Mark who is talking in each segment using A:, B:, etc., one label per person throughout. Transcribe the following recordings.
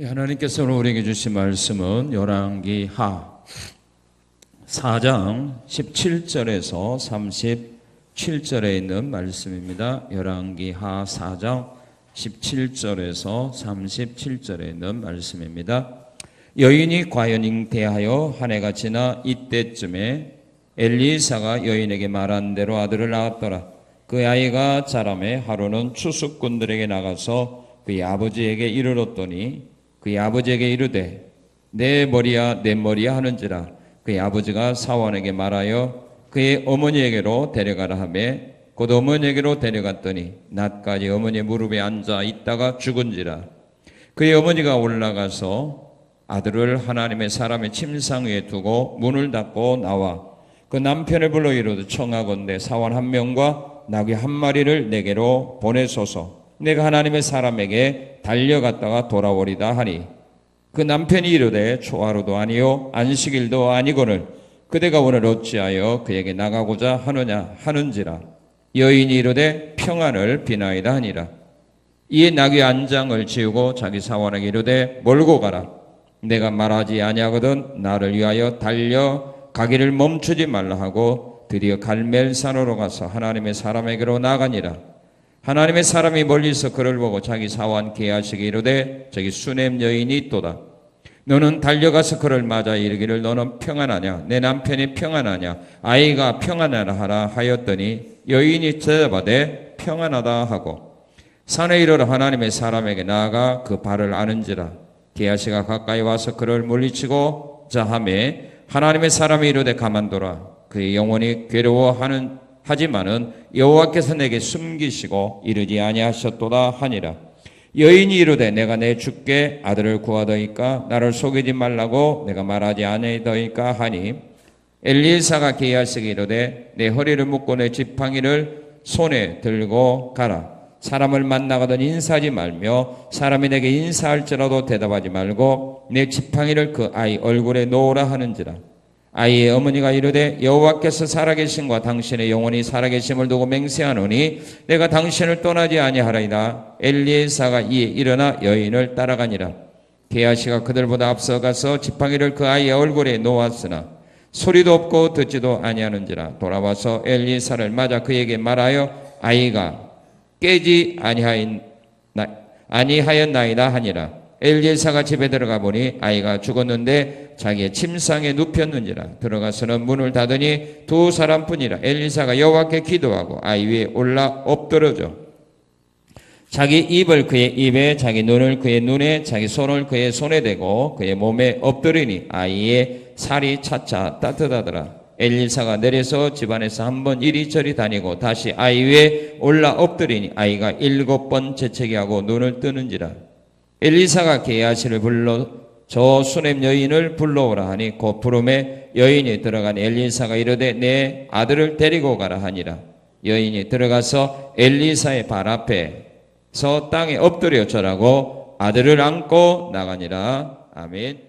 A: 하나님께서 우리에게 주신 말씀은 열왕기하 4장 17절에서 37절에 있는 말씀입니다. 열왕기하 4장 17절에서 37절에 있는 말씀입니다. 여인이 과연 잉태하여 한 해가 지나 이때쯤에 엘리사가 여인에게 말한 대로 아들을 낳았더라. 그 아이가 자라매 하루는 추수꾼들에게 나가서 그의 아버지에게 이르렀더니 그의 아버지에게 이르되 내 머리야 내 머리야 하는지라. 그의 아버지가 사원에게 말하여 그의 어머니에게로 데려가라 하매 곧 어머니에게로 데려갔더니 낮까지 어머니의 무릎에 앉아 있다가 죽은지라. 그의 어머니가 올라가서 아들을 하나님의 사람의 침상 위에 두고 문을 닫고 나와 그 남편을 불러 이르되 청하건대 사원 한 명과 나귀 한 마리를 내게로 보내소서. 내가 하나님의 사람에게 달려갔다가 돌아오리다 하니 그 남편이 이르되 초하루도 아니요 안식일도 아니거늘 그대가 오늘 어찌하여 그에게 나가고자 하느냐 하는지라. 여인이 이르되 평안을 비나이다 하니라. 이에 나귀 안장을 지우고 자기 사원에게 이르되 몰고 가라. 내가 말하지 아니하거든 나를 위하여 달려 가기를 멈추지 말라 하고 드디어 갈멜산으로 가서 하나님의 사람에게로 나가니라. 하나님의 사람이 멀리서 그를 보고 자기 사원 게하시게 이르되 저기 수넴 여인이 있도다. 너는 달려가서 그를 맞아 이르기를 너는 평안하냐 내 남편이 평안하냐 아이가 평안하라 하라 하였더니 여인이 대답하되 평안하다 하고 산에 이르러 하나님의 사람에게 나아가 그 발을 아는지라. 게하시가 가까이 와서 그를 물리치고자 하매 하나님의 사람이 이르되 가만둬라. 그의 영혼이 괴로워하는 하지만은 여호와께서 내게 숨기시고 이르지 아니하셨도다 하니라. 여인이 이르되 내가 내 주께 아들을 구하더이까 나를 속이지 말라고 내가 말하지 아니하더이까 하니 엘리사가 게하시게 이르되 내 허리를 묶고 내 지팡이를 손에 들고 가라. 사람을 만나거든 인사하지 말며 사람이 내게 인사할지라도 대답하지 말고 내 지팡이를 그 아이 얼굴에 놓으라 하는지라. 아이의 어머니가 이르되 여호와께서 살아계심과 당신의 영혼이 살아계심을 두고 맹세하노니 내가 당신을 떠나지 아니하리이다. 엘리사가 이에 일어나 여인을 따라가니라. 게하시가 그들보다 앞서가서 지팡이를 그 아이의 얼굴에 놓았으나 소리도 없고 듣지도 아니하는지라. 돌아와서 엘리사를 맞아 그에게 말하여 아이가 깨지 아니하였나이다 하니라. 엘리사가 집에 들어가 보니 아이가 죽었는데 자기의 침상에 눕혔는지라. 들어가서는 문을 닫으니 두 사람뿐이라. 엘리사가 여호와께 기도하고 아이 위에 올라 엎드러져 자기 입을 그의 입에 자기 눈을 그의 눈에 자기 손을 그의 손에 대고 그의 몸에 엎드리니 아이의 살이 차차 따뜻하더라. 엘리사가 내려서 집안에서 한번 이리저리 다니고 다시 아이 위에 올라 엎드리니 아이가 7번 재채기하고 눈을 뜨는지라. 엘리사가 게하시를 불러 저 수넴 여인을 불러오라 하니 곧 부름에 여인이 들어간 엘리사가 이르되 내 아들을 데리고 가라 하니라. 여인이 들어가서 엘리사의 발 앞에서 땅에 엎드려 절하고 아들을 안고 나가니라. 아멘.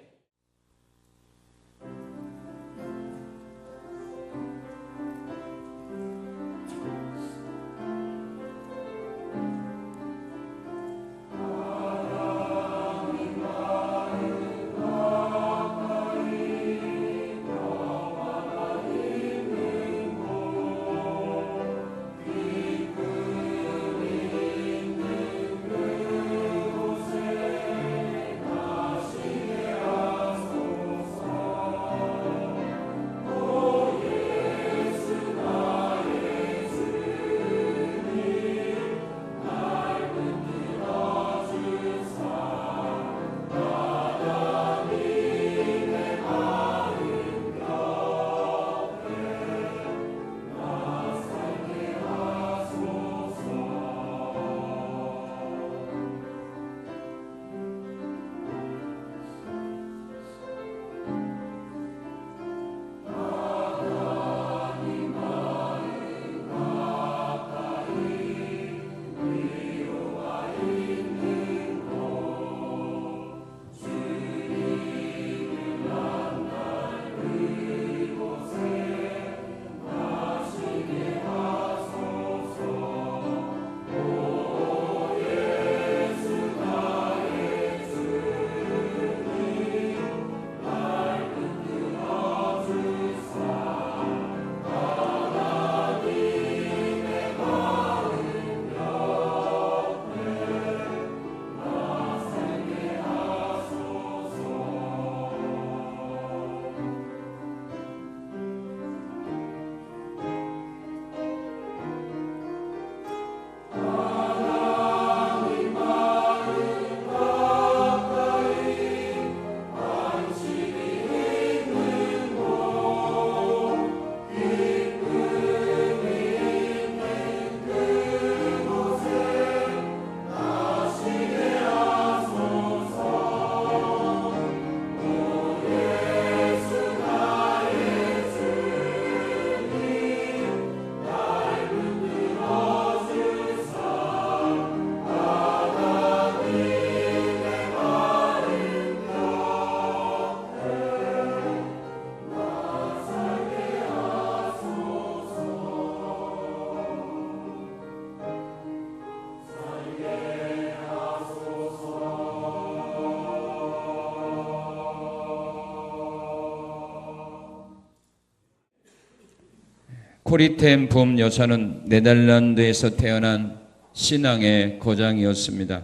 A: 코리 텐 붐 여사는 네덜란드에서 태어난 신앙의 거장이었습니다.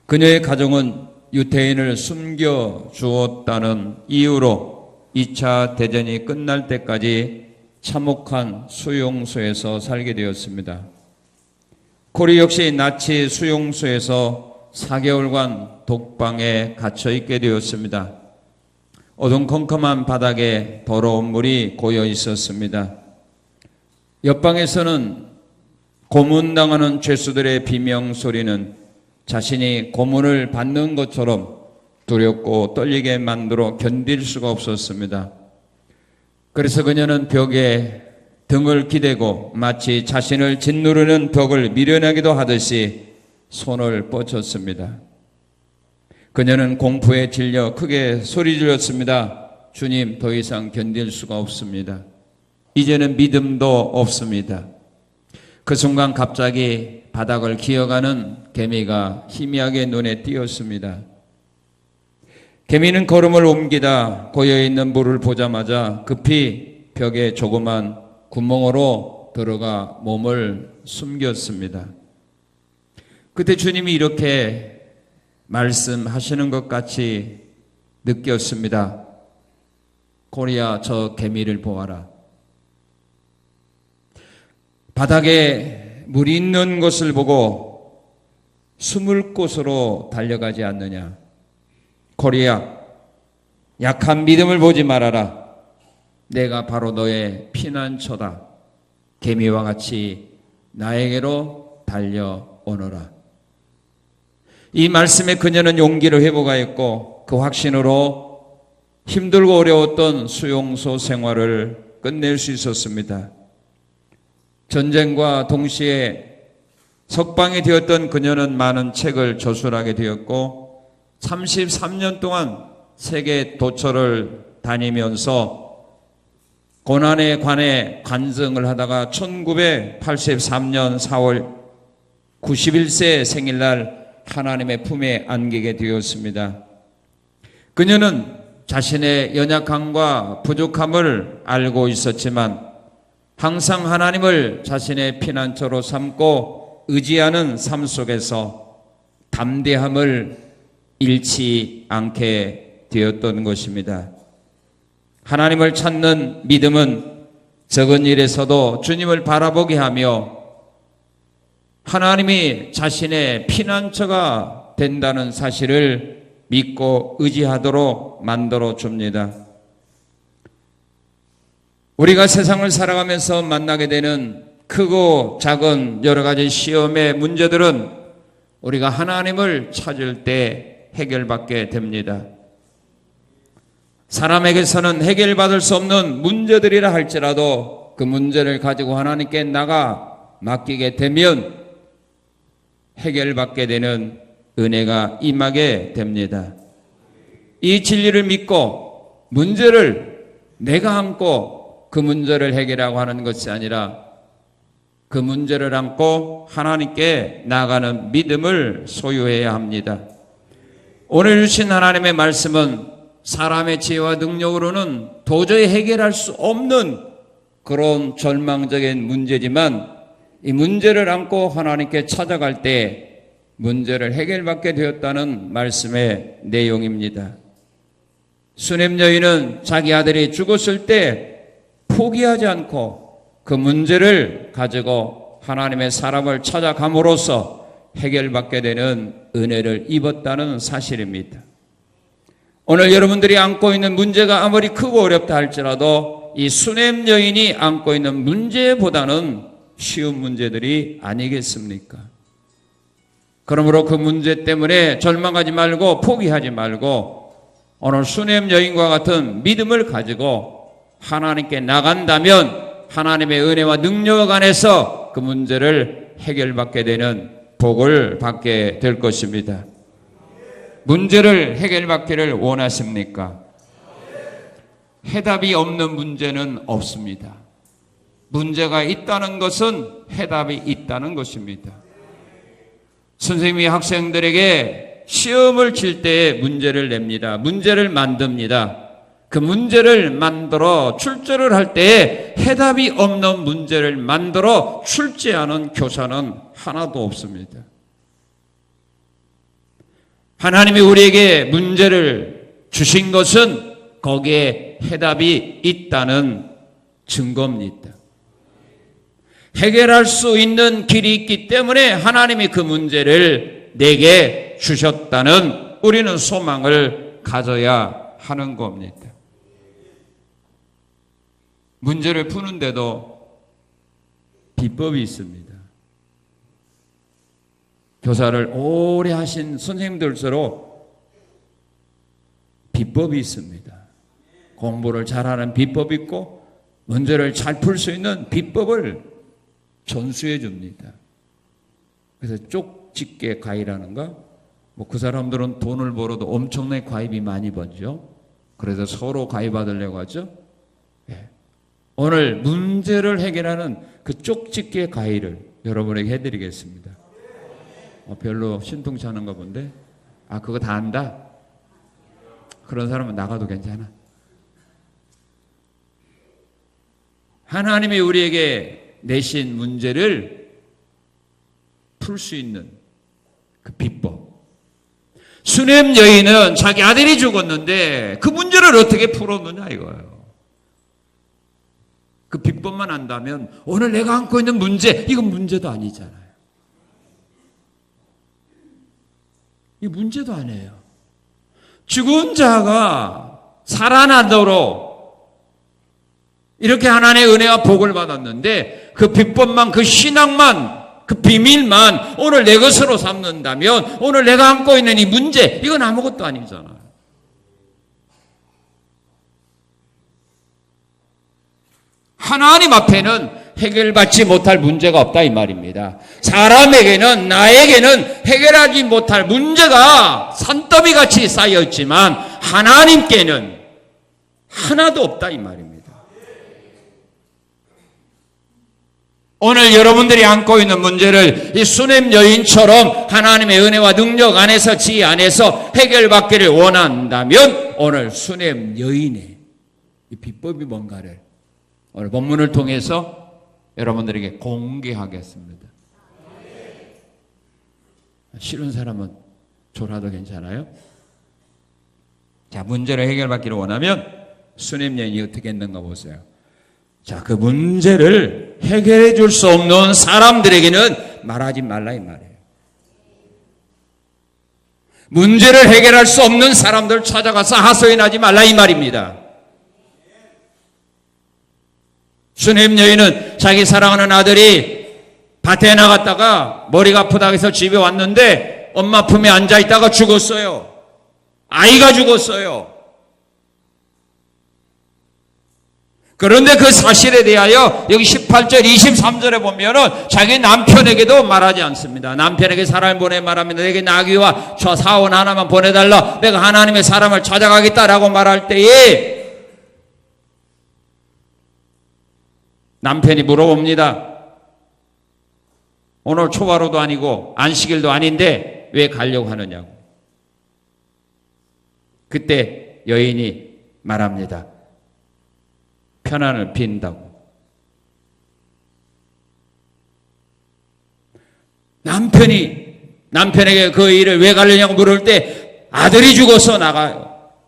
A: 그녀의 가정은 유태인을 숨겨 주었다는 이유로 2차 대전이 끝날 때까지 참혹한 수용소에서 살게 되었습니다. 코리 역시 나치 수용소에서 4개월간 독방에 갇혀 있게 되었습니다. 어둠컴컴한 바닥에 더러운 물이 고여 있었습니다. 옆방에서는 고문당하는 죄수들의 비명 소리는 자신이 고문을 받는 것처럼 두렵고 떨리게 만들어 견딜 수가 없었습니다. 그래서 그녀는 벽에 등을 기대고 마치 자신을 짓누르는 벽을 미련하기도 하듯이 손을 뻗쳤습니다. 그녀는 공포에 질려 크게 소리 질렀습니다. 주님, 더 이상 견딜 수가 없습니다. 이제는 믿음도 없습니다. 그 순간 갑자기 바닥을 기어가는 개미가 희미하게 눈에 띄었습니다. 개미는 걸음을 옮기다 고여있는 물을 보자마자 급히 벽에 조그만 구멍으로 들어가 몸을 숨겼습니다. 그때 주님이 이렇게 말씀하시는 것 같이 느꼈습니다. 코리야, 저 개미를 보아라. 바닥에 물이 있는 것을 보고 숨을 곳으로 달려가지 않느냐. 코리야, 약한 믿음을 보지 말아라. 내가 바로 너의 피난처다. 개미와 같이 나에게로 달려오너라. 이 말씀에 그녀는 용기를 회복하였고 그 확신으로 힘들고 어려웠던 수용소 생활을 끝낼 수 있었습니다. 전쟁과 동시에 석방이 되었던 그녀는 많은 책을 저술하게 되었고 33년 동안 세계 도처를 다니면서 고난에 관해 간증을 하다가 1983년 4월 91세 생일날 하나님의 품에 안기게 되었습니다. 그녀는 자신의 연약함과 부족함을 알고 있었지만 항상 하나님을 자신의 피난처로 삼고 의지하는 삶 속에서 담대함을 잃지 않게 되었던 것입니다. 하나님을 찾는 믿음은 적은 일에서도 주님을 바라보게 하며 하나님이 자신의 피난처가 된다는 사실을 믿고 의지하도록 만들어 줍니다. 우리가 세상을 살아가면서 만나게 되는 크고 작은 여러 가지 시험의 문제들은 우리가 하나님을 찾을 때 해결받게 됩니다. 사람에게서는 해결받을 수 없는 문제들이라 할지라도 그 문제를 가지고 하나님께 나가 맡기게 되면 해결받게 되는 은혜가 임하게 됩니다. 이 진리를 믿고 문제를 내가 안고 그 문제를 해결하고 하는 것이 아니라 그 문제를 안고 하나님께 나아가는 믿음을 소유해야 합니다. 오늘 주신 하나님의 말씀은 사람의 지혜와 능력으로는 도저히 해결할 수 없는 그런 절망적인 문제지만 이 문제를 안고 하나님께 찾아갈 때 문제를 해결받게 되었다는 말씀의 내용입니다. 수넴 여인은 자기 아들이 죽었을 때 포기하지 않고 그 문제를 가지고 하나님의 사람을 찾아감으로써 해결받게 되는 은혜를 입었다는 사실입니다. 오늘 여러분들이 안고 있는 문제가 아무리 크고 어렵다 할지라도 이 수넴 여인이 안고 있는 문제보다는 쉬운 문제들이 아니겠습니까? 그러므로 그 문제 때문에 절망하지 말고 포기하지 말고 오늘 수넴 여인과 같은 믿음을 가지고 하나님께 나간다면 하나님의 은혜와 능력 안에서 그 문제를 해결받게 되는 복을 받게 될 것입니다. 문제를 해결받기를 원하십니까? 해답이 없는 문제는 없습니다. 문제가 있다는 것은 해답이 있다는 것입니다. 선생님이 학생들에게 시험을 칠 때에 문제를 냅니다. 문제를 만듭니다. 그 문제를 만들어 출제를 할 때 해답이 없는 문제를 만들어 출제하는 교사는 하나도 없습니다. 하나님이 우리에게 문제를 주신 것은 거기에 해답이 있다는 증거입니다. 해결할 수 있는 길이 있기 때문에 하나님이 그 문제를 내게 주셨다는 우리는 소망을 가져야 하는 겁니다. 문제를 푸는데도 비법이 있습니다. 교사를 오래 하신 선생님들수록 비법이 있습니다. 공부를 잘하는 비법이 있고 문제를 잘 풀 수 있는 비법을 전수해 줍니다. 그래서 쪽집게 가위라는가? 뭐 그 사람들은 돈을 벌어도 엄청나게 가위비 많이 벌죠. 그래서 서로 가위 받으려고 하죠. 예. 오늘 문제를 해결하는 그 쪽집게 가위를 여러분에게 해드리겠습니다. 별로 신통치 않은가 본데? 그거 다 안다? 그런 사람은 나가도 괜찮아. 하나님이 우리에게 내신 문제를 풀 수 있는 그 비법. 수넴 여인은 자기 아들이 죽었는데 그 문제를 어떻게 풀었느냐 이거예요. 그 비법만 안다면 오늘 내가 안고 있는 문제, 이건 문제도 아니잖아요. 이 문제도 아니에요. 죽은 자가 살아나도록 이렇게 하나님의 은혜와 복을 받았는데 그 비법만, 그 신앙만, 그 비밀만 오늘 내 것으로 삼는다면 오늘 내가 안고 있는 이 문제, 이건 아무것도 아니잖아요. 하나님 앞에는 해결받지 못할 문제가 없다 이 말입니다. 사람에게는, 나에게는 해결하지 못할 문제가 산더미같이 쌓여있지만 하나님께는 하나도 없다 이 말입니다. 오늘 여러분들이 안고 있는 문제를 이 수넴 여인처럼 하나님의 은혜와 능력 안에서, 지혜 안에서 해결받기를 원한다면 오늘 수넴 여인의 이 비법이 뭔가를 오늘 본문을 통해서 여러분들에게 공개하겠습니다. 싫은 사람은 졸아도 괜찮아요? 자, 문제를 해결받기를 원하면 수넴 여인이 어떻게 했는가 보세요. 자, 그 문제를 해결해 줄 수 없는 사람들에게는 말하지 말라 이 말이에요. 문제를 해결할 수 없는 사람들 찾아가서 하소연하지 말라 이 말입니다. 수넴 여인은 자기 사랑하는 아들이 밭에 나갔다가 머리가 아프다고 해서 집에 왔는데 엄마 품에 앉아있다가 죽었어요. 아이가 죽었어요. 그런데 그 사실에 대하여 여기 18절 23절에 보면은 자기 남편에게도 말하지 않습니다. 남편에게 사람을 보내 말합니다. 내게 나귀와 저 사원 하나만 보내달라. 내가 하나님의 사람을 찾아가겠다라고 말할 때에 남편이 물어봅니다. 오늘 초하루도 아니고 안식일도 아닌데 왜 가려고 하느냐고. 그때 여인이 말합니다. 편안을 빈다고. 남편에게 그 일을 왜 가려냐고 물을 때 아들이 죽어서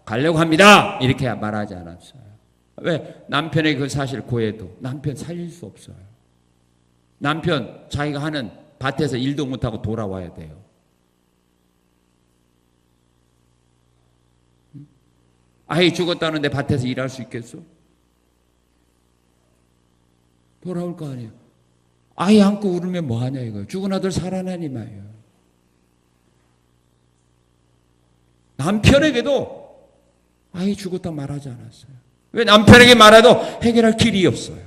A: 가려고 합니다. 이렇게 말하지 않았어요. 왜? 남편에게 그 사실 고해도 남편 살릴 수 없어요. 남편 자기가 하는 밭에서 일도 못하고 돌아와야 돼요. 아이 죽었다는데 밭에서 일할 수 있겠어? 돌아올 거 아니에요. 아이 안고 울으면 뭐하냐 이거예요. 죽은 아들 살아나니 말이에요. 남편에게도 아이 죽었다 말하지 않았어요. 왜? 남편에게 말해도 해결할 길이 없어요.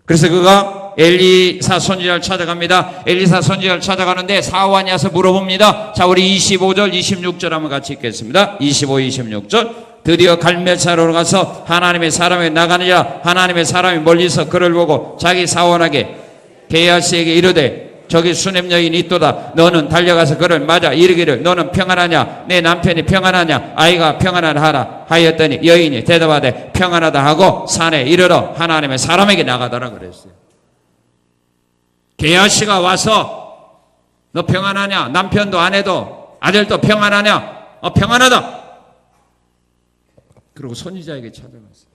A: 그래서 그가 엘리사 선지자를 찾아갑니다. 엘리사 선지자를 찾아가는데 사환이 와서 물어봅니다. 자, 우리 25절 26절 한번 같이 읽겠습니다. 25, 26절. 드디어 갈멜사로 가서 하나님의 사람에게 나가느냐. 하나님의 사람이 멀리서 그를 보고 자기 사원에게 게하시에게 이르되 저기 수냄 여인이 있도다. 너는 달려가서 그를 맞아 이르기를 너는 평안하냐? 내 남편이 평안하냐? 아이가 평안하라 하였더니 여인이 대답하되 평안하다 하고 산에 이르러 하나님의 사람에게 나가더라 그랬어요. 게하시가 와서 너 평안하냐? 남편도 아내도 아들도 평안하냐? 평안하다. 그리고 선지자에게 찾아갔어요.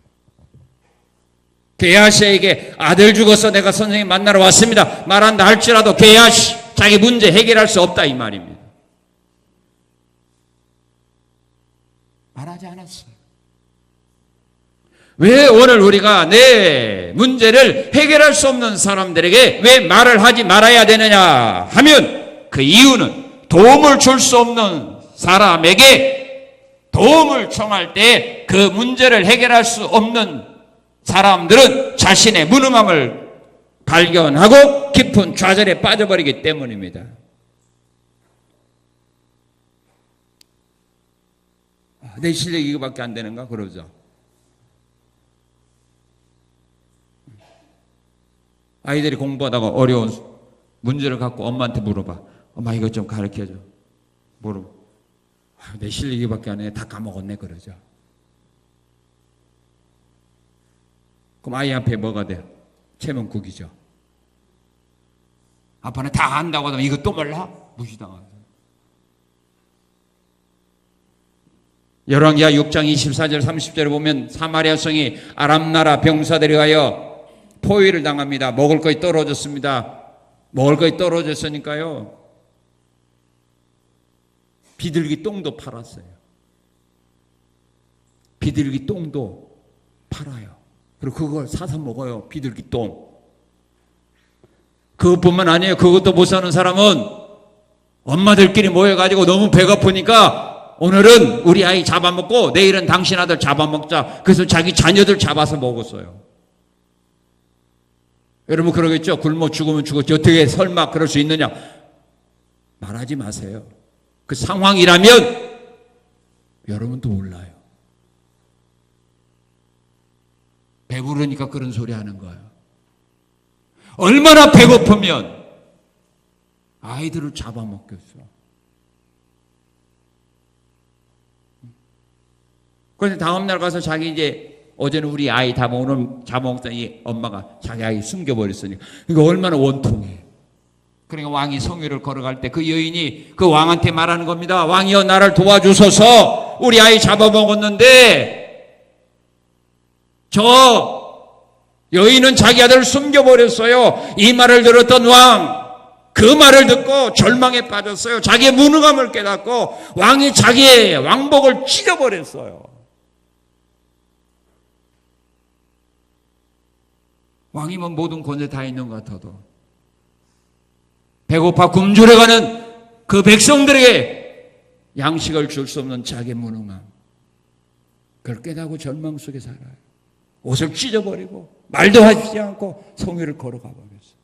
A: 게하시에게 아들 죽어서 내가 선생님 만나러 왔습니다 말한다 할지라도 게하시 자기 문제 해결할 수 없다 이 말입니다. 말하지 않았어요. 왜 오늘 우리가 내 문제를 해결할 수 없는 사람들에게 왜 말을 하지 말아야 되느냐 하면 그 이유는 도움을 줄 수 없는 사람에게 도움을 청할 때 그 문제를 해결할 수 없는 사람들은 자신의 무능함을 발견하고 깊은 좌절에 빠져버리기 때문입니다. 내 실력이 이거밖에 안 되는가 그러죠. 아이들이 공부하다가 어려운 문제를 갖고 엄마한테 물어봐. 엄마 이거 좀 가르쳐줘. 물어봐. 내 실력이 이거밖에 안 해. 다 까먹었네 그러죠. 그럼 아이 앞에 뭐가 돼요? 체면국이죠. 아빠는 다 안다고 하면 이거 또 몰라? 무시당하죠. 열왕기하 6장 24절 30절에 보면 사마리아 성이 아람 나라 병사들에 의하여 포위를 당합니다. 먹을 것이 떨어졌습니다. 먹을 것이 떨어졌으니까요. 비둘기 똥도 팔았어요. 비둘기 똥도 팔아요. 그리고 그걸 사서 먹어요. 비둘기 똥. 그것뿐만 아니에요. 그것도 못 사는 사람은 엄마들끼리 모여가지고 너무 배고프니까 오늘은 우리 아이 잡아먹고 내일은 당신 아들 잡아먹자. 그래서 자기 자녀들 잡아서 먹었어요. 여러분 그러겠죠? 굶어 죽으면 죽었지. 어떻게 설마 그럴 수 있느냐? 말하지 마세요. 그 상황이라면 여러분도 몰라요. 배부르니까 그런 소리 하는 거예요. 얼마나 배고프면 아이들을 잡아먹겠어. 그런데 다음날 가서 자기 이제 어제는 우리 아이 다 오늘 잡아먹더니 엄마가 자기 아이 숨겨버렸으니까 이거 얼마나 원통해. 그러니까 왕이 성유를 걸어갈 때 그 여인이 그 왕한테 말하는 겁니다. 왕이여 나를 도와주소서. 우리 아이 잡아먹었는데 저 여인은 자기 아들을 숨겨버렸어요. 이 말을 들었던 왕, 그 말을 듣고 절망에 빠졌어요. 자기의 무능함을 깨닫고 왕이 자기의 왕복을 찢어버렸어요. 왕이면 모든 권세 다 있는 것 같아도 배고파 굶주려가는 그 백성들에게 양식을 줄 수 없는 자기의 무능함, 그걸 깨닫고 절망 속에 살아요. 옷을 찢어버리고 말도 하지 않고 성유를 걸어가 버렸어요.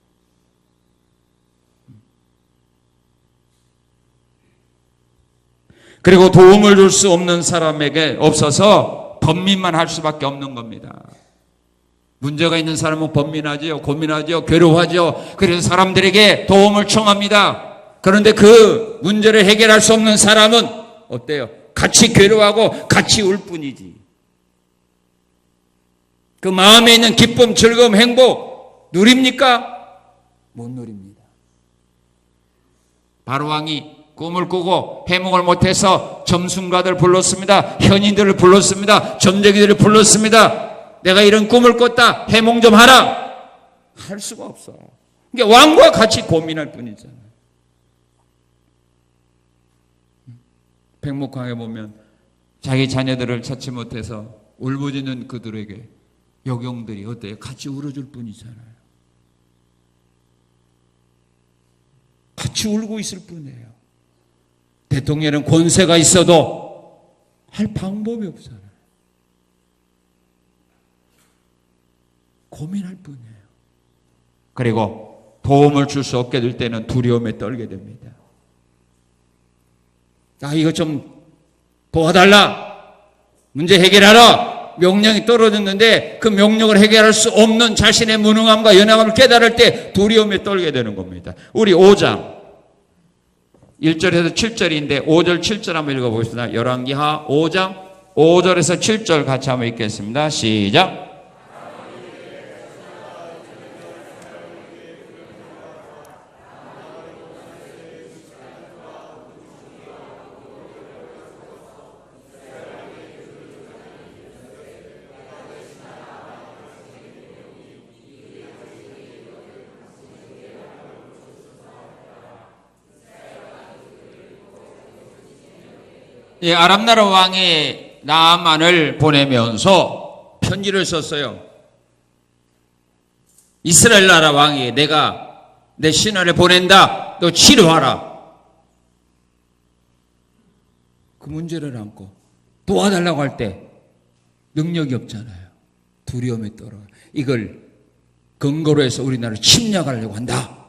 A: 그리고 도움을 줄 수 없는 사람에게 없어서 번민만 할 수밖에 없는 겁니다. 문제가 있는 사람은 번민하지요, 고민하지요, 괴로워하지요. 그래서 사람들에게 도움을 청합니다. 그런데 그 문제를 해결할 수 없는 사람은 어때요? 같이 괴로워하고 같이 울 뿐이지. 그 마음에 있는 기쁨, 즐거움, 행복 누립니까? 못 누립니다. 바로왕이 꿈을 꾸고 해몽을 못해서 점순가들 불렀습니다. 현인들을 불렀습니다. 점쟁이들을 불렀습니다. 내가 이런 꿈을 꿨다. 해몽 좀 하라. 할 수가 없어. 그러니까 왕과 같이 고민할 뿐이잖아요. 백목강에 보면 자기 자녀들을 찾지 못해서 울부짖는 그들에게 여경들이 어때요? 같이 울어줄 뿐이잖아요. 같이 울고 있을 뿐이에요. 대통령은 권세가 있어도 할 방법이 없잖아요. 고민할 뿐이에요. 그리고 도움을 줄 수 없게 될 때는 두려움에 떨게 됩니다. 나 이거 좀 도와달라. 문제 해결하라. 명령이 떨어졌는데 그 명령을 해결할 수 없는 자신의 무능함과 연약함을 깨달을 때 두려움에 떨게 되는 겁니다. 우리 5장 1절에서 7절인데 5절 7절 한번 읽어보겠습니다. 열왕기하 5장 5절에서 7절 같이 한번 읽겠습니다. 시작. 아람나라 왕이 나아만을 보내면서 편지를 썼어요. 이스라엘 나라 왕이 내가 내 신하를 보낸다. 너 치료하라. 그 문제를 안고 도와달라고 할 때 능력이 없잖아요. 두려움에 떨어. 이걸 근거로 해서 우리나라를 침략하려고 한다.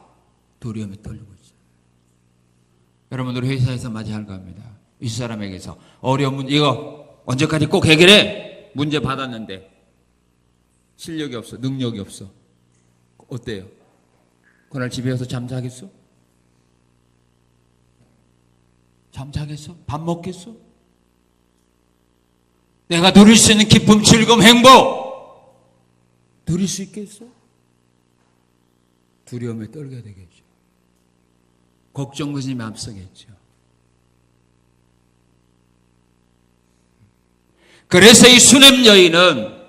A: 두려움에 떨리고 있어요. 여러분들 회사에서 맞이할 겁니다. 이 사람에게서 어려운 문제, 이거 언제까지 꼭 해결해? 문제 받았는데 실력이 없어, 능력이 없어. 어때요? 그날 집에 와서 잠자겠어? 잠자겠어? 밥 먹겠어? 내가 누릴 수 있는 기쁨, 즐거움, 행복 누릴 수 있겠어? 두려움에 떨게 되겠죠. 걱정부심이 앞서겠죠. 그래서 이 수냄 여인은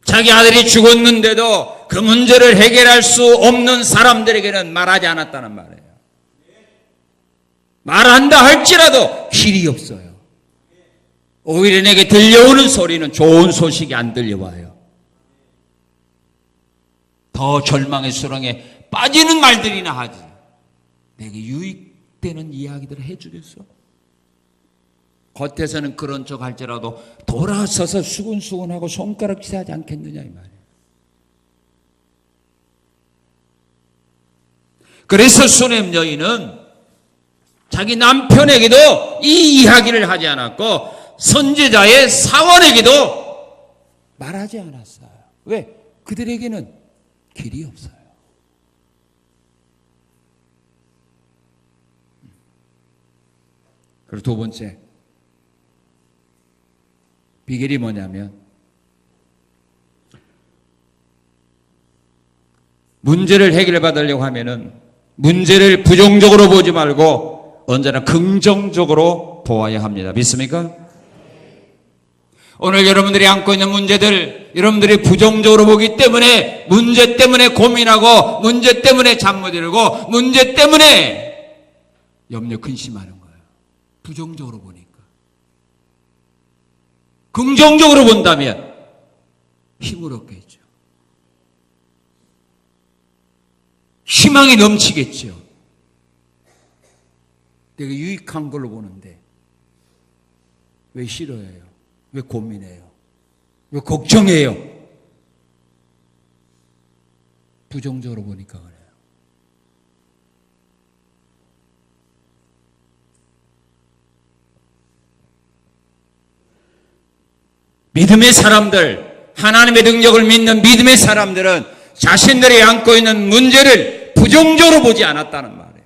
A: 자기 아들이 죽었는데도 그 문제를 해결할 수 없는 사람들에게는 말하지 않았다는 말이에요. 말한다 할지라도 길이 없어요. 오히려 내게 들려오는 소리는 좋은 소식이 안 들려와요. 더 절망의 수렁에 빠지는 말들이나 하지. 내게 유익되는 이야기들을 해주겠어? 겉에서는 그런 척 할지라도 돌아서서 수근수근하고 손가락질하지 않겠느냐 이 말이에요. 그래서 수냄 여인은 자기 남편에게도 이 이야기를 하지 않았고 선지자의 사원에게도 말하지 않았어요. 왜? 그들에게는 길이 없어요. 그리고 두 번째 비결이 뭐냐면 문제를 해결받으려고 하면은 문제를 부정적으로 보지 말고 언제나 긍정적으로 보아야 합니다. 믿습니까? 오늘 여러분들이 안고 있는 문제들 여러분들이 부정적으로 보기 때문에 문제 때문에 고민하고 문제 때문에 잠 못 이루고 문제 때문에 염려 근심하는 거예요. 부정적으로 보니까. 긍정적으로 본다면 힘을 얻겠죠. 희망이 넘치겠죠. 내가 유익한 걸로 보는데 왜 싫어해요? 왜 고민해요? 왜 걱정해요? 부정적으로 보니까 그래요. 믿음의 사람들, 하나님의 능력을 믿는 믿음의 사람들은 자신들이 안고 있는 문제를 부정적으로 보지 않았다는 말이에요.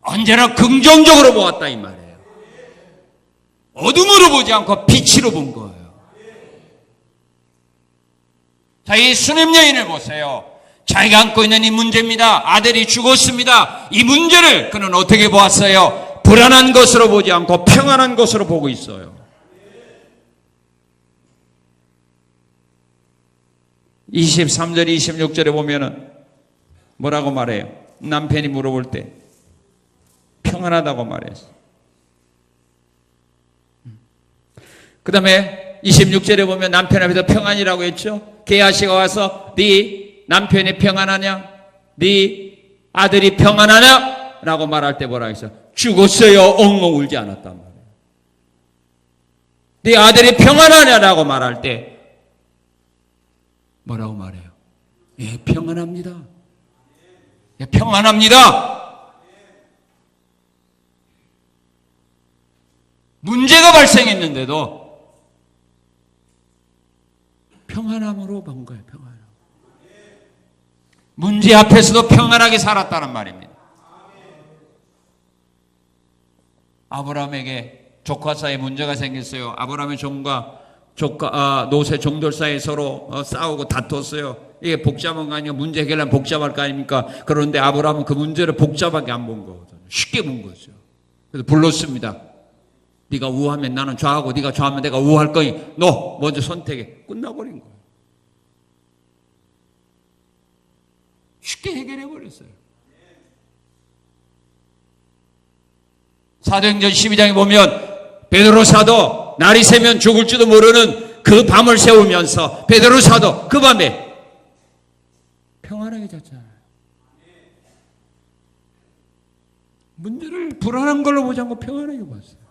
A: 언제나 긍정적으로 보았다 이 말이에요. 어둠으로 보지 않고 빛으로 본 거예요. 자, 이 수냄 여인을 보세요. 자기가 안고 있는 이 문제입니다. 아들이 죽었습니다. 이 문제를 그는 어떻게 보았어요? 불안한 것으로 보지 않고 평안한 것으로 보고 있어요. 23절, 26절에 보면은 뭐라고 말해요? 남편이 물어볼 때 평안하다고 말했어요. 그 다음에 26절에 보면 남편 앞에서 평안이라고 했죠. 게하시가 와서 네 남편이 평안하냐? 네 아들이 평안하냐? 라고 말할 때 뭐라고 했어요? 죽었어요. 엉엉 울지 않았단 말이에요. 네 아들이 평안하냐라고 말할 때 뭐라고 말해요? 예, 평안합니다. 예, 평안합니다. 문제가 발생했는데도 평화로 본 거예요. 평화로. 문제 앞에서도 평안하게 살았다는 말입니다. 아브라함에게 조카 사이에 문제가 생겼어요. 아브라함의 종과 노새 종들 사이에 서로 싸우고 다퉜어요. 이게 복잡한 거 아니에요. 문제 해결하면 복잡할 거 아닙니까? 그런데 아브라함은 그 문제를 복잡하게 안 본 거거든요. 쉽게 본 거죠. 그래서 불렀습니다. 네가 우하면 나는 좌하고 네가 좌하면 내가 우할 거니 너 먼저 선택해. 끝나버린 거예요. 쉽게 해결해버렸어요. 사도행전 12장에 보면 베드로 사도 날이 새면 죽을지도 모르는 그 밤을 새우면서 베드로 사도 그 밤에 평안하게 잤잖아요. 문제를 불안한 걸로 보지 않고 평안하게 봤어요.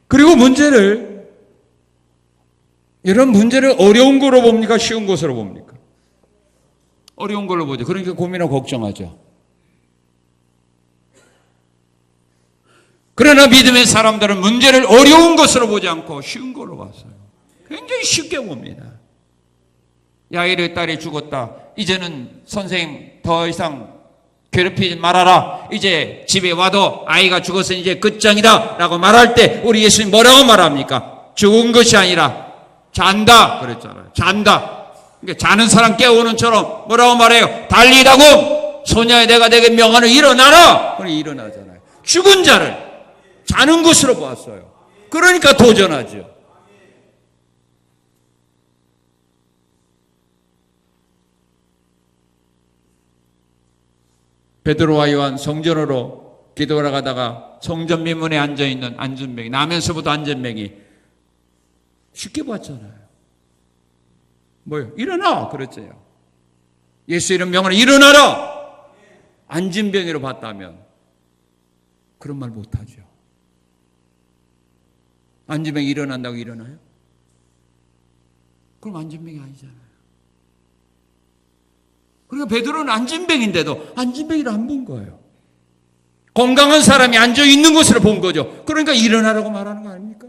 A: 그리고 이런 문제를 어려운 거로 봅니까? 쉬운 것으로 봅니까? 어려운 걸로 보죠. 그러니까 고민하고 걱정하죠. 그러나 믿음의 사람들은 문제를 어려운 것으로 보지 않고 쉬운 걸로 봤어요. 굉장히 쉽게 봅니다. 야일의 딸이 죽었다. 이제는 선생님 더 이상 괴롭히지 말아라. 이제 집에 와도 아이가 죽어서 이제 끝장이다 라고 말할 때 우리 예수님 뭐라고 말합니까? 죽은 것이 아니라 잔다 그랬잖아요. 잔다. 그러니까 자는 사람 깨우는 처럼 뭐라고 말해요? 달리다고 소녀의 내가 내게 명하는 일어나라. 그래 일어나잖아요. 죽은 자를 자는 것으로 보았어요. 그러니까 도전하죠. 베드로와 요한 성전으로 기도하러 가다가 성전 미문에 앉아있는 안전뱅이, 나면서부터 안전뱅이 쉽게 봤잖아요. 뭐요? 일어나! 그랬죠. 예수 이름 명하는 일어나라! 안전뱅이로 봤다면 그런 말 못하죠. 안전뱅이 일어난다고 일어나요? 그럼 안전뱅이 아니잖아요. 그러니까 베드로는 안진뱅인데도 안진뱅이를 안 본 거예요. 건강한 사람이 앉아있는 것으로 본 거죠. 그러니까 일어나라고 말하는 거 아닙니까?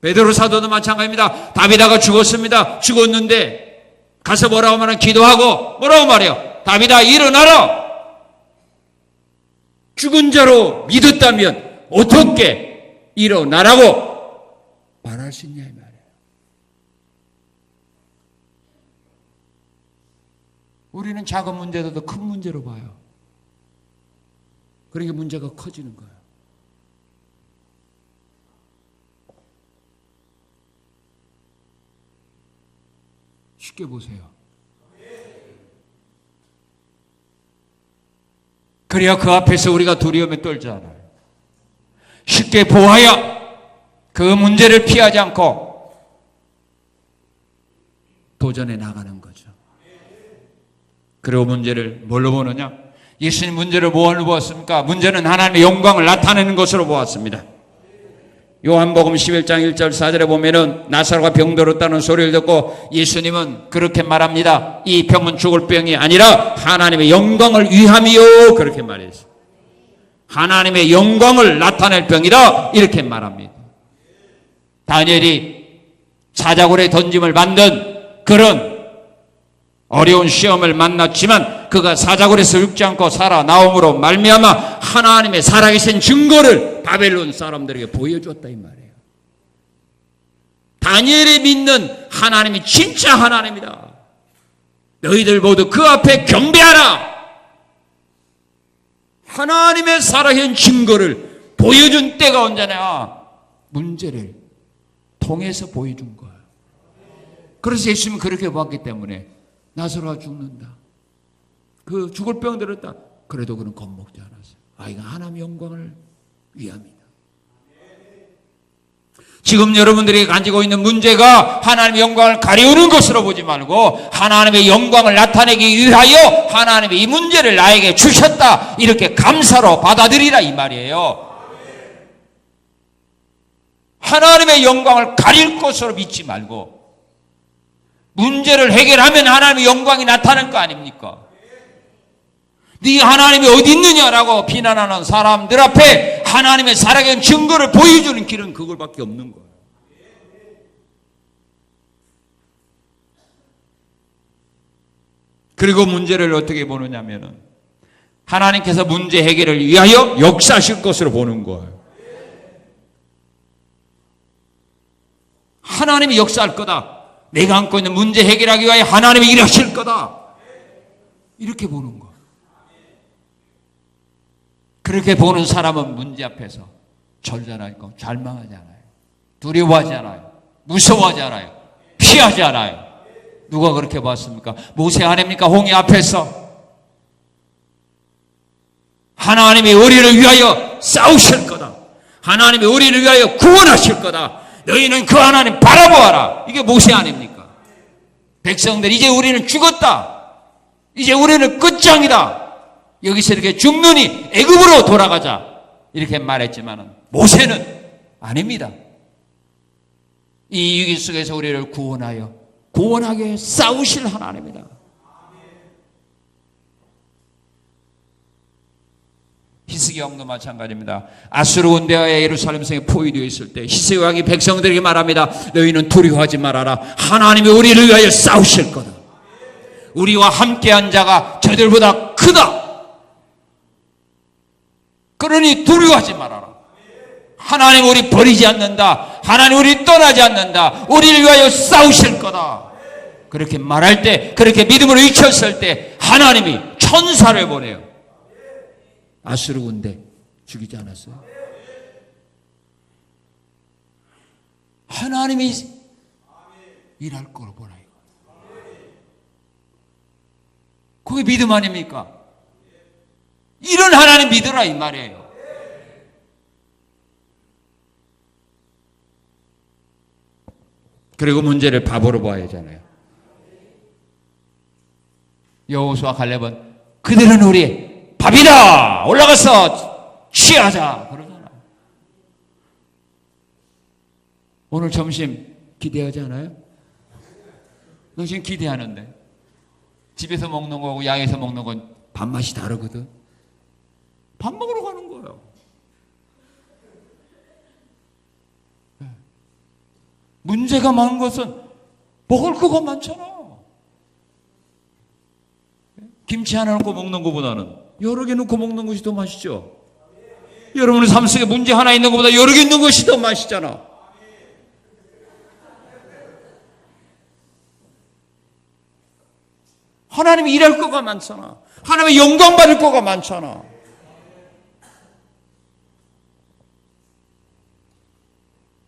A: 베드로 사도도 마찬가지입니다. 다비다가 죽었습니다. 죽었는데 가서 뭐라고 말하면 기도하고 뭐라고 말해요? 다비다 일어나라. 죽은 자로 믿었다면 어떻게 일어나라고 말할 수 있냐 이 말이에요. 우리는 작은 문제도 큰 문제로 봐요. 그러니까 문제가 커지는 거예요. 쉽게 보세요. 그래야 그 앞에서 우리가 두려움에 떨지 않아요. 쉽게 보아야 그 문제를 피하지 않고 도전해 나가는 거죠. 그리고 문제를 뭘로 보느냐? 예수님 문제를 뭘로 보았습니까? 문제는 하나님의 영광을 나타내는 것으로 보았습니다. 요한복음 11장 1절 4절에 보면은 나사로가 병들었다는 소리를 듣고 예수님은 그렇게 말합니다. 이 병은 죽을 병이 아니라 하나님의 영광을 위함이요. 그렇게 말했어요. 하나님의 영광을 나타낼 병이다. 이렇게 말합니다. 다니엘이 사자굴에 던짐을 만든 그런 어려운 시험을 만났지만 그가 사자굴에서 죽지 않고 살아나옴으로 말미암아 하나님의 살아계신 증거를 바벨론 사람들에게 보여줬다 이 말이에요. 다니엘이 믿는 하나님이 진짜 하나님이다. 너희들 모두 그 앞에 경배하라. 하나님의 살아계신 증거를 보여준 때가 언제냐? 문제를 통해서 보여준 거예요. 그래서 예수님은 그렇게 봤기 때문에 나사로가 죽는다. 그 죽을 병 들었다. 그래도 그는 겁먹지 않았어요. 아, 이건 하나님의 영광을 위함이다. 지금 여러분들이 가지고 있는 문제가 하나님의 영광을 가리우는 것으로 보지 말고 하나님의 영광을 나타내기 위하여 하나님이 이 문제를 나에게 주셨다. 이렇게 감사로 받아들이라 이 말이에요. 하나님의 영광을 가릴 것으로 믿지 말고 문제를 해결하면 하나님의 영광이 나타날 거 아닙니까? 네 하나님이 어디 있느냐라고 비난하는 사람들 앞에 하나님의 살아계신 증거를 보여주는 길은 그걸밖에 없는 거예요. 그리고 문제를 어떻게 보느냐면은 하나님께서 문제 해결을 위하여 역사하실 것으로 보는 거예요. 하나님이 역사할 거다. 내가 안고 있는 문제 해결하기 위하여 하나님이 일하실 거다. 이렇게 보는 거예요. 그렇게 보는 사람은 문제 앞에서 절절하고 절망하지 않아요. 두려워하지 않아요. 무서워하지 않아요. 피하지 않아요. 누가 그렇게 봤습니까? 모세 아닙니까? 홍해 앞에서 하나님이 우리를 위하여 싸우실 거다. 하나님이 우리를 위하여 구원하실 거다. 너희는 그 하나님 바라보아라. 이게 모세 아닙니까? 백성들 이제 우리는 죽었다. 이제 우리는 끝장이다. 여기서 이렇게 죽느니 애굽으로 돌아가자. 이렇게 말했지만 모세는 아닙니다. 이 위기 속에서 우리를 구원하게 싸우실 하나님이다. 히스기 왕도 마찬가지입니다. 아수르 군대와 예루살렘 성에 포위되어 있을 때 히스기 왕이 백성들에게 말합니다. 너희는 두려워하지 말아라. 하나님이 우리를 위하여 싸우실 거다. 우리와 함께한 자가 저들보다 크다. 그러니 두려워하지 말아라. 하나님 우리 버리지 않는다. 하나님 우리 떠나지 않는다. 우리를 위하여 싸우실 거다. 그렇게 말할 때, 그렇게 믿음으로 잊혔을 때 하나님이 천사를 보내요. 아수르 군대 죽이지 않았어요? 하나님이 일할 거로 보라. 그게 믿음 아닙니까? 이런 하나님 믿으라 이 말이에요. 그리고 문제를 바보로 봐야 하잖아요. 여호수아 갈렙은 그들은 우리 밥이다. 올라가서 취하자. 그러잖아. 오늘 점심 기대하지 않아요? 너 지금 기대하는데 집에서 먹는 거하고 야외에서 먹는 건 밥맛이 다르거든. 밥 먹으러 가는 거예요. 문제가 많은 것은 먹을 거가 많잖아. 김치 하나 넣고 먹는 것보다는 여러 개 넣고 먹는 것이 더 맛있죠. 여러분의 삶 속에 문제 하나 있는 것보다 여러 개 있는 것이 더 맛있잖아. 하나님이 일할 거가 많잖아. 하나님의 영광 받을 거가 많잖아.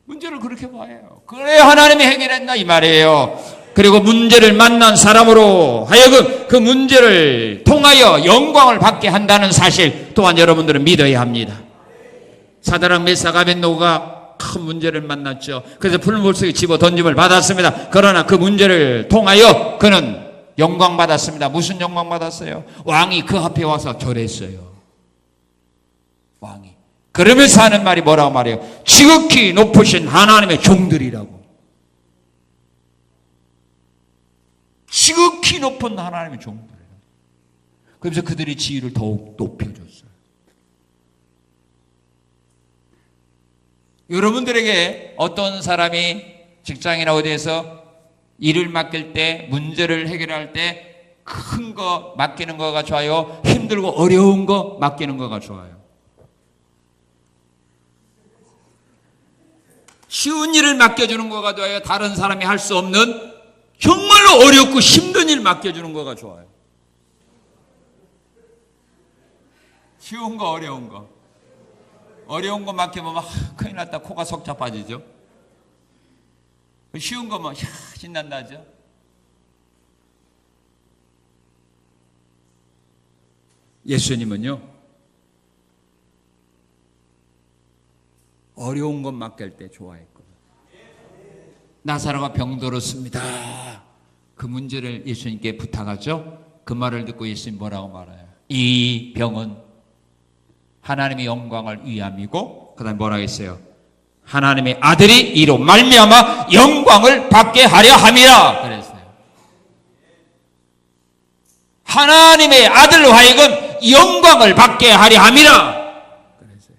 A: 문제를 그렇게 봐요. 그래야 하나님이 해결했나 이 말이에요. 그리고 문제를 만난 사람으로 하여금 그 문제를 통하여 영광을 받게 한다는 사실 또한 여러분들은 믿어야 합니다. 사드락 메삭 아벳노고가 큰 문제를 만났죠. 그래서 풀물 속에 집어 던짐을 받았습니다. 그러나 그 문제를 통하여 그는 영광 받았습니다. 무슨 영광 받았어요? 왕이 그 앞에 와서 절했어요. 왕이. 그러면서 하는 말이 뭐라고 말해요? 지극히 높으신 하나님의 종들이라고. 지극히 높은 하나님의 종들. 그래서 그들이 지위를 더욱 높여줬어요. 여러분들에게 어떤 사람이 직장이나 어디에서 일을 맡길 때, 문제를 해결할 때 큰 거 맡기는 거가 좋아요? 힘들고 어려운 거 맡기는 거가 좋아요? 쉬운 일을 맡겨주는 거가 좋아요? 다른 사람이 할 수 없는 정말로 어렵고 힘든 일 맡겨주는 거가 좋아요? 쉬운 거, 어려운 거. 어려운 거 맡겨보면 큰일 났다. 코가 석자 빠지죠. 쉬운 거면 신난다죠. 예수님은요, 어려운 것 맡길 때 좋아했거든요. 나사로가 병들었습니다. 그 문제를 예수님께 부탁하죠. 그 말을 듣고 예수님 뭐라고 말해요? 이 병은 하나님의 영광을 위함이고, 그 다음에 뭐라고 했어요? 하나님의 아들이 이로 말미암아 영광을 받게 하려 함이라 그랬어요. 하나님의 아들로 하여금 영광을 받게 하려 함이라. 그랬어요.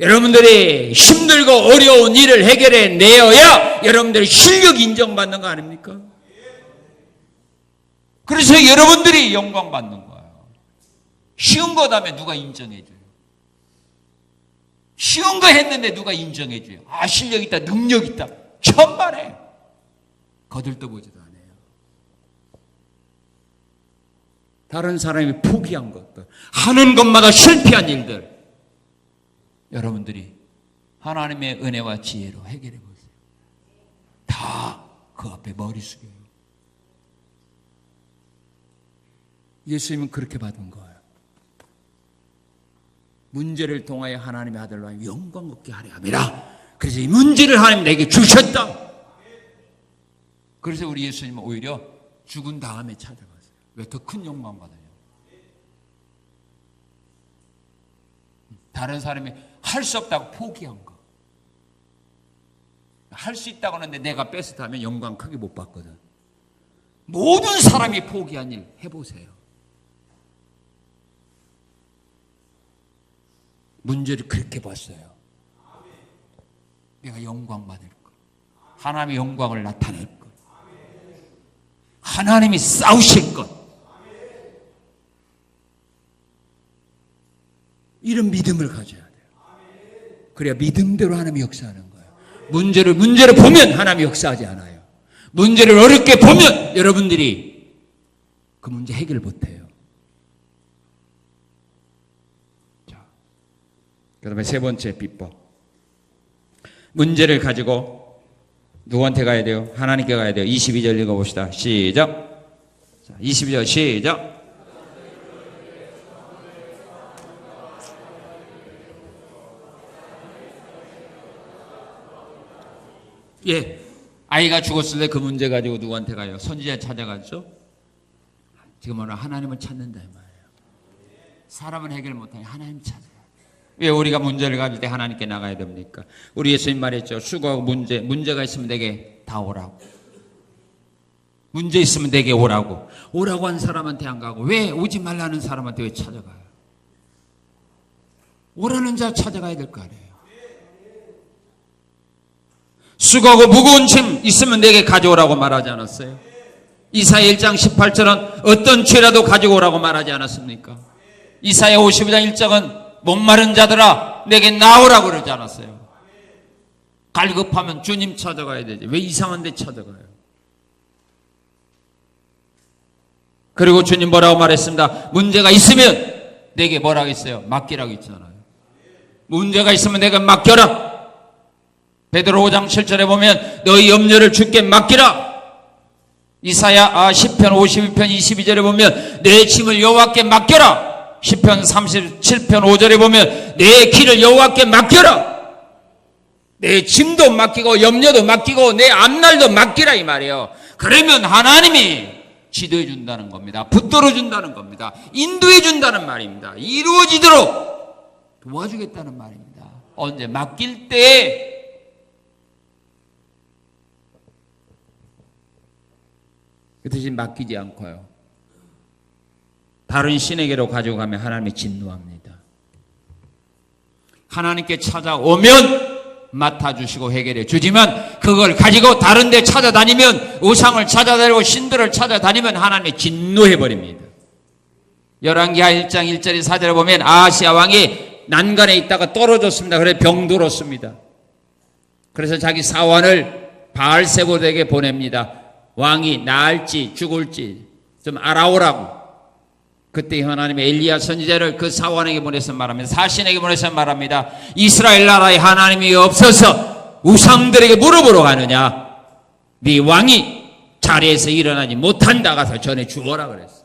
A: 여러분들이 힘들고 어려운 일을 해결해 내어야 여러분들의 실력 인정받는 거 아닙니까? 그래서 여러분들이 영광 받는 거예요. 쉬운 거다면 누가 인정해 줘요? 쉬운 거 했는데 누가 인정해 줘요? 아, 실력 있다, 능력 있다. 천만에 거들떠보지도 않아요. 다른 사람이 포기한 것들, 하는 것마다 실패한 일들, 여러분들이 하나님의 은혜와 지혜로 해결해 보세요. 다 그 앞에 머리 숙여요. 예수님은 그렇게 받은 거예요. 문제를 통하여 하나님의 아들로 하여 영광 얻게 하려 함이라. 그래서 이 문제를 하나님 내게 주셨다. 그래서 우리 예수님은 오히려 죽은 다음에 찾아갔어요. 왜? 더 큰 영광 받아요. 다른 사람이 할 수 없다고 포기한 거, 할 수 있다고 하는데 내가 뺏었다면 영광 크게 못 받거든. 모든 사람이 포기한 일 해보세요. 문제를 그렇게 봤어요. 내가 영광 받을 것, 하나님의 영광을 나타낼 것, 하나님이 싸우실 것, 이런 믿음을 가져야 돼요. 그래야 믿음대로 하나님이 역사하는 거예요. 문제를 보면 하나님이 역사하지 않아요. 문제를 어렵게 보면 여러분들이 그 문제 해결 못해요. 자, 그 다음에 세 번째 비법. 문제를 가지고 누구한테 가야 돼요? 하나님께 가야 돼요. 22절 읽어봅시다. 시작. 자, 22절 시작. 예, 아이가 죽었을 때 그 문제 가지고 누구한테 가요? 선지자 찾아갔죠? 지금 하나님을 찾는다 이 말이에요. 사람은 해결 못하니 하나님 찾아요. 왜 우리가 문제를 가질 때 하나님께 나가야 됩니까? 우리 예수님 말했죠. 수고하고 문제가 있으면 내게 다 오라고. 문제 있으면 내게 오라고. 오라고 한 사람한테 안 가고 왜 오지 말라는 사람한테 왜 찾아가요? 오라는 자 찾아가야 될 거 아니에요. 수고하고 무거운 짐 있으면 내게 가져오라고 말하지 않았어요? 이사야 1장 18절은 어떤 죄라도 가지고 오라고 말하지 않았습니까? 이사야 52장 1장은 목마른 자들아 내게 나오라고 그러지 않았어요? 갈급하면 주님 찾아가야 되지. 왜 이상한 데 찾아가요? 그리고 주님 뭐라고 말했습니다. 문제가 있으면 내게 뭐라고 했어요? 맡기라고 했잖아요. 문제가 있으면 내가 맡겨라. 베드로 5장 7절에 보면 너희 염려를 주께 맡기라. 이사야 시편 52편 22절에 보면 내 짐을 여호와께 맡겨라. 시편 37편 5절에 보면 내 길을 여호와께 맡겨라. 내 짐도 맡기고 염려도 맡기고 내 앞날도 맡기라 이 말이에요. 그러면 하나님이 지도해 준다는 겁니다. 붙들어 준다는 겁니다. 인도해 준다는 말입니다. 이루어지도록 도와주겠다는 말입니다. 언제? 맡길 때. 그 대신 맡기지 않고요. 다른 신에게로 가지고 가면 하나님이 진노합니다. 하나님께 찾아오면 맡아주시고 해결해 주지만 그걸 가지고 다른 데 찾아다니면 우상을 찾아다니고 신들을 찾아다니면 하나님이 진노해버립니다. 열왕기하 1장 1절에 4절에 보면 아하시아 왕이 난간에 있다가 떨어졌습니다. 그래서 병들었습니다. 그래서 자기 사환을 바알세볼에게 보냅니다. 왕이 나을지 죽을지 좀 알아오라고. 그때 하나님의 엘리야 선지자를 그 사환에게 보내서 말합니다. 사신에게 보내서 말합니다. 이스라엘 나라에 하나님이 없어서 우상들에게 물어보러 가느냐? 네 왕이 자리에서 일어나지 못한다 가서 전해 주어라 그랬어.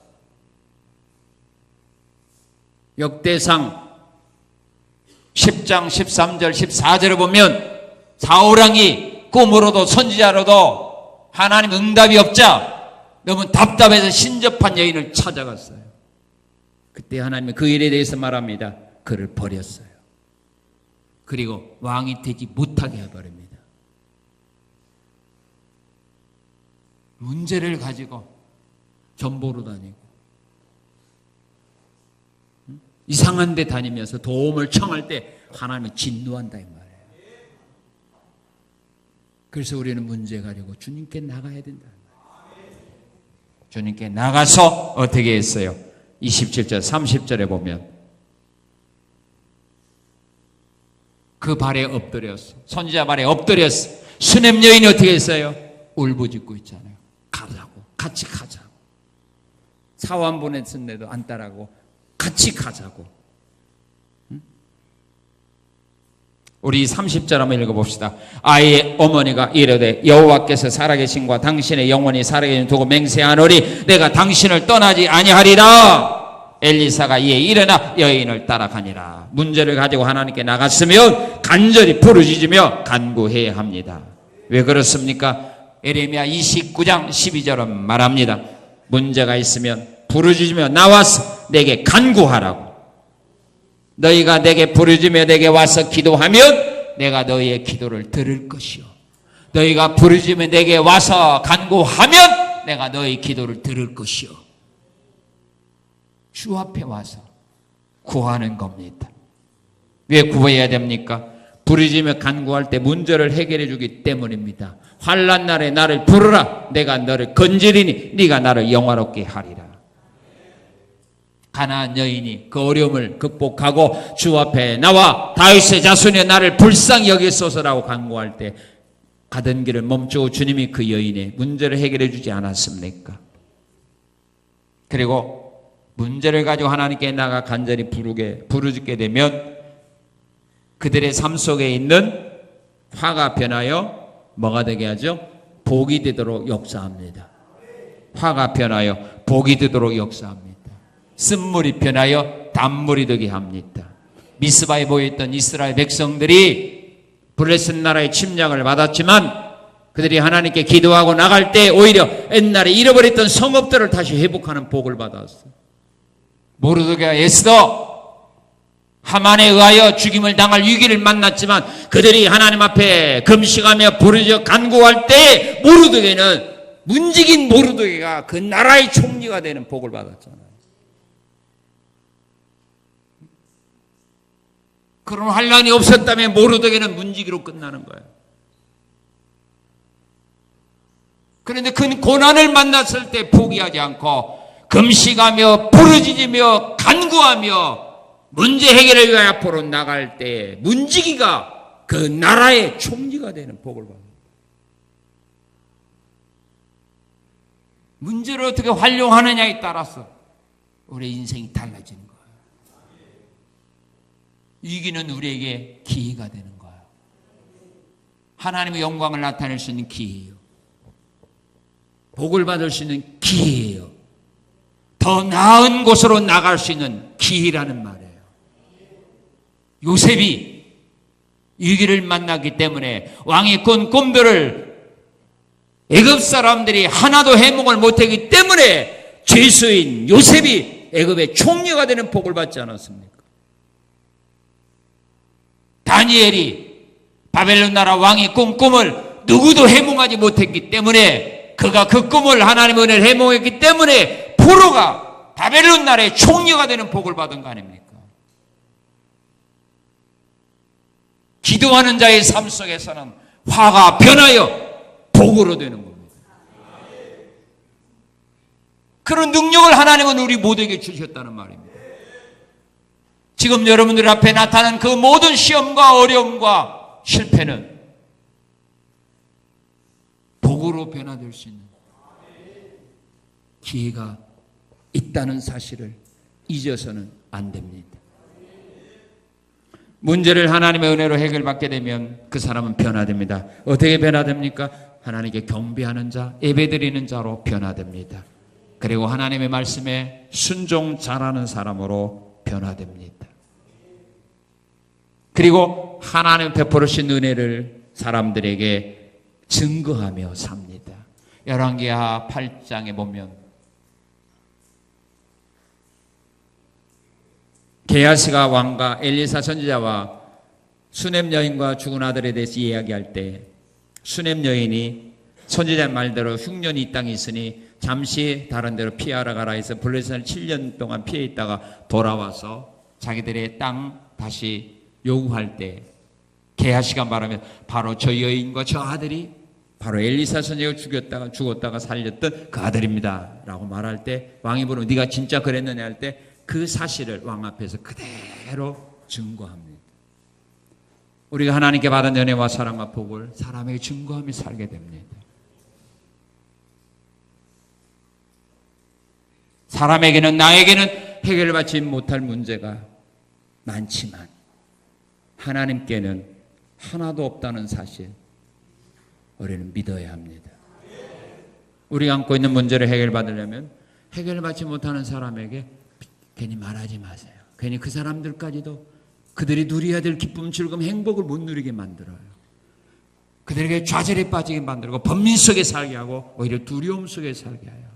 A: 역대상 10장 13절 14절을 보면 사울왕이 꿈으로도 선지자로도 하나님 응답이 없자 너무 답답해서 신접한 여인을 찾아갔어요. 그때 하나님은 그 일에 대해서 말합니다. 그를 버렸어요. 그리고 왕이 되지 못하게 해버립니다. 문제를 가지고 전보로 다니고
B: 이상한 데 다니면서 도움을 청할 때 하나님이 진노한다 이 말이에요. 그래서 우리는 문제 가지고 주님께 나가야 된다. 주님께 나가서 어떻게 했어요? 27절 30절에 보면 그 발에 엎드렸어. 선지자 발에 엎드렸어. 수냄 여인이 어떻게 했어요? 울부짖고 있잖아요. 가자고, 같이 가자고. 사원 보냈는데도 안 따라고 같이 가자고. 응? 우리 30절 한번 읽어봅시다. 아이의 어머니가 이르되 여호와께서 살아계신과 당신의 영혼이 살아계신 두고 맹세하노니 내가 당신을 떠나지 아니하리라. 엘리사가 이에 일어나 여인을 따라가니라. 문제를 가지고 하나님께 나갔으면 간절히 부르짖으며 간구해야 합니다. 왜 그렇습니까? 에레미야 29장 12절은 말합니다. 문제가 있으면 부르짖으며 나와서 내게 간구하라고. 너희가 내게 부르짖으며 내게 와서 기도하면 내가 너희의 기도를 들을 것이요. 너희가 부르짖으며 내게 와서 간구하면 내가 너희 기도를 들을 것이요. 주 앞에 와서 구하는 겁니다. 왜 구해야 됩니까? 부르짖으며 간구할 때 문제를 해결해 주기 때문입니다. 환난 날에 나를 부르라. 내가 너를 건지리니 네가 나를 영화롭게 하리라. 가나안 여인이 그 어려움을 극복하고 주 앞에 나와 다윗의 자손이 나를 불쌍히 여기소서라고 간구할 때 가던 길을 멈추고 주님이 그 여인의 문제를 해결해 주지 않았습니까? 그리고 문제를 가지고 하나님께 나가 간절히 부르짖게 되면 그들의 삶 속에 있는 화가 변하여 뭐가 되게 하죠? 복이 되도록 역사합니다. 화가 변하여 복이 되도록 역사합니다. 쓴물이 변하여 단물이 되게 합니다. 미스바에 모여있던 이스라엘 백성들이 블레셋 나라의 침략을 받았지만 그들이 하나님께 기도하고 나갈 때 오히려 옛날에 잃어버렸던 성읍들을 다시 회복하는 복을 받았어요. 모르드게와 에스더 하만에 의하여 죽임을 당할 위기를 만났지만 그들이 하나님 앞에 금식하며 부르짖어 간구할 때 모르드게는 문지긴 모르드게가 그 나라의 총리가 되는 복을 받았잖아요. 그런 환란이 없었다면 모르드게는 문지기로 끝나는 거예요. 그런데 그 고난을 만났을 때 포기하지 않고 금식하며 부르짖으며 간구하며 문제 해결을 위하여 앞으로 나갈 때 문지기가 그 나라의 총리가 되는 복을 받아요. 문제를 어떻게 활용하느냐에 따라서 우리의 인생이 달라지는 거예요. 위기는 우리에게 기회가 되는 거예요. 하나님의 영광을 나타낼 수 있는 기회예요. 복을 받을 수 있는 기회예요. 더 나은 곳으로 나갈 수 있는 기회라는 말이에요. 요셉이 위기를 만났기 때문에 왕이 꾼 꿈들을 애굽 사람들이 하나도 해몽을 못했기 때문에 죄수인 요셉이 애굽의 총리가 되는 복을 받지 않았습니까? 다니엘이 바벨론 나라 왕이 꾼 꿈을 누구도 해몽하지 못했기 때문에 그가 그 꿈을 하나님의 은혜를 해몽했기 때문에 포로가 바벨론 나라의 총리가 되는 복을 받은 거 아닙니까? 기도하는 자의 삶 속에서는 화가 변하여 복으로 되는 겁니다. 그런 능력을 하나님은 우리 모두에게 주셨다는 말입니다. 지금 여러분들 앞에 나타난 그 모든 시험과 어려움과 실패는 복으로 변화될 수 있는 기회가 있다는 사실을 잊어서는 안 됩니다. 문제를 하나님의 은혜로 해결받게 되면 그 사람은 변화됩니다. 어떻게 변화됩니까? 하나님께 경배하는 자, 예배드리는 자로 변화됩니다. 그리고 하나님의 말씀에 순종 잘하는 사람으로 변화됩니다. 그리고 하나님 베풀으신 은혜를 사람들에게 증거하며 삽니다. 열왕기하 8장에 보면 게하시가 왕과 엘리사 선지자와 수넴 여인과 죽은 아들에 대해서 이야기할 때 수넴 여인이 선지자의 말대로 흉년이 이 땅에 있으니 잠시 다른 데로 피하러 가라 해서 블레셋을 7년 동안 피해 있다가 돌아와서 자기들의 땅 다시 요구할 때 게하시가 말하면 바로 저 여인과 저 아들이 바로 엘리사 선지자가 죽었다가 살렸던 그 아들입니다 라고 말할 때 왕이 물으면 네가 진짜 그랬느냐 할 때 그 사실을 왕 앞에서 그대로 증거합니다. 우리가 하나님께 받은 은혜와 사랑과 복을 사람에게 증거하며 살게 됩니다. 사람에게는 나에게는 해결받지 못할 문제가 많지만 하나님께는 하나도 없다는 사실 우리는 믿어야 합니다. 우리가 안고 있는 문제를 해결받으려면 해결받지 못하는 사람에게 괜히 말하지 마세요. 괜히 그 사람들까지도 그들이 누려야 될 기쁨, 즐거움, 행복을 못 누리게 만들어요. 그들에게 좌절에 빠지게 만들고 번민 속에 살게 하고 오히려 두려움 속에 살게 해요.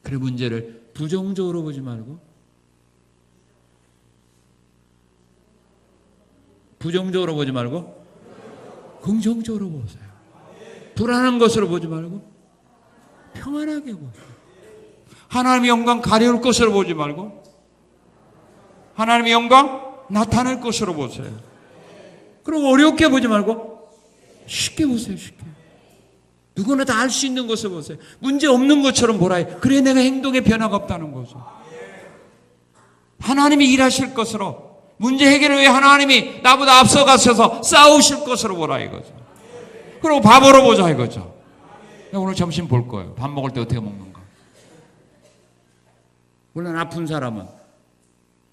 B: 그래 문제를 부정적으로 보지 말고 긍정적으로 보세요. 불안한 것으로 보지 말고 평안하게 보세요. 하나님의 영광 가려울 것으로 보지 말고 하나님의 영광 나타날 것으로 보세요. 그리고 어렵게 보지 말고 쉽게 보세요. 쉽게. 누구나 다 알 수 있는 것을 보세요. 문제 없는 것처럼 보라. 그래 내가 행동에 변화가 없다는 거죠. 하나님이 일하실 것으로 문제 해결을 위해 하나님이 나보다 앞서가셔서 싸우실 것으로 보라 이거죠. 그리고 밥으로 보자 이거죠. 오늘 점심 볼 거예요. 밥 먹을 때 어떻게 먹는가. 물론 아픈 사람은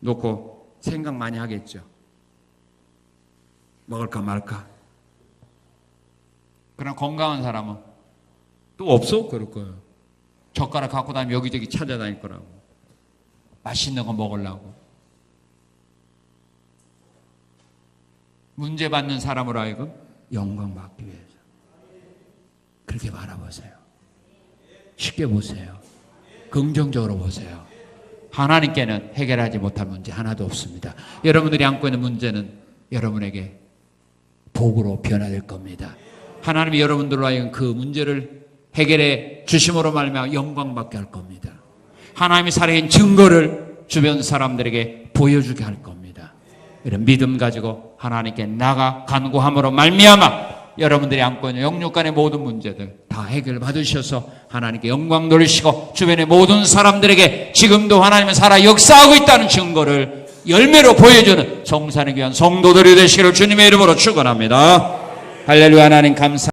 B: 놓고 생각 많이 하겠죠. 먹을까 말까. 그러나 건강한 사람은 또 없어? 그럴 거예요. 젓가락 갖고 다니면 여기저기 찾아다닐 거라고. 맛있는 거 먹으려고. 문제 받는 사람으로 하여금 영광 받기 위해서. 그렇게 바라보세요. 쉽게 보세요. 긍정적으로 보세요. 하나님께는 해결하지 못할 문제 하나도 없습니다. 여러분들이 안고 있는 문제는 여러분에게 복으로 변화될 겁니다. 하나님이 여러분들로 하여금 그 문제를 해결해 주심으로 말미암아 영광 받게 할 겁니다. 하나님이 살아계신 증거를 주변 사람들에게 보여주게 할 겁니다. 이런 믿음 가지고 하나님께 나가 간구함으로 말미암아 여러분들이 안고 있는 영육간의 모든 문제들 다 해결 받으셔서 하나님께 영광 돌리시고 주변의 모든 사람들에게 지금도 하나님은 살아 역사하고 있다는 증거를 열매로 보여주는 성산에 귀한 성도들이 되시기를 주님의 이름으로 축원합니다. 할렐루야. 하나님 감사.